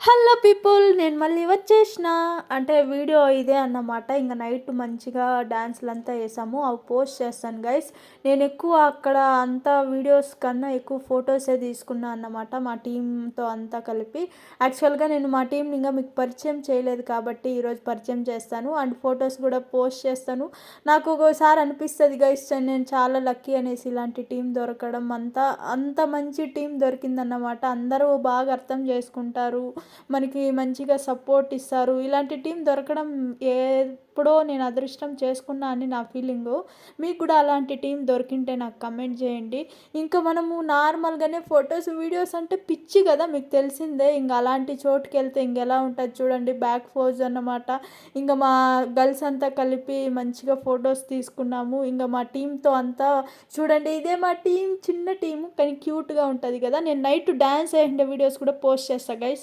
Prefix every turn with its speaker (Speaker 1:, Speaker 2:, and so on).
Speaker 1: Hello people, నేను మళ్ళీ వచ్చేసిన. అంటే వీడియో ఇదే అన్నమాట. ఇంకా నైట్ మంచిగా డాన్స్లంతా వేసాము, అవి పోస్ట్ చేస్తాను గైస్. నేను ఎక్కువ అక్కడ అంతా వీడియోస్ కన్నా ఎక్కువ ఫొటోసే తీసుకున్నాను అన్నమాట, మా టీంతో అంతా కలిపి. యాక్చువల్గా నేను మా టీంని ఇంకా మీకు పరిచయం చేయలేదు కాబట్టి ఈరోజు పరిచయం చేస్తాను అండ్ ఫొటోస్ కూడా పోస్ట్ చేస్తాను. నాకు ఒక్కోసారి అనిపిస్తుంది గైస్, నేను చాలా లక్కీ అనేసి ఇలాంటి టీం దొరకడం. అంత మంచి టీం దొరికిందన్నమాట. అందరూ బాగా అర్థం చేసుకుంటారు, మనకి మంచిగా సపోర్ట్ ఇస్తారు. ఇలాంటి టీం దొరకడం ఎప్పుడో నేను అదృష్టం చేసుకున్నా అని నా ఫీలింగు. మీకు కూడా అలాంటి టీం దొరికింటే నాకు కమెంట్ చేయండి. ఇంకా మనము నార్మల్గానే ఫొటోస్ వీడియోస్ అంటే పిచ్చి కదా, మీకు తెలిసిందే. ఇంకా అలాంటి చోటుకి వెళ్తే ఇంకెలా ఉంటుంది చూడండి, బ్యాక్ పోజ్ అన్నమాట. ఇంకా మా గర్ల్స్ అంతా కలిపి మంచిగా ఫొటోస్ తీసుకున్నాము. ఇంకా మా టీంతో అంతా చూడండి, ఇదే మా టీం, చిన్న టీము కానీ క్యూట్గా ఉంటుంది కదా. నేను నైట్ డ్యాన్స్ వేసిన వీడియోస్ కూడా పోస్ట్ చేస్తాను గైస్.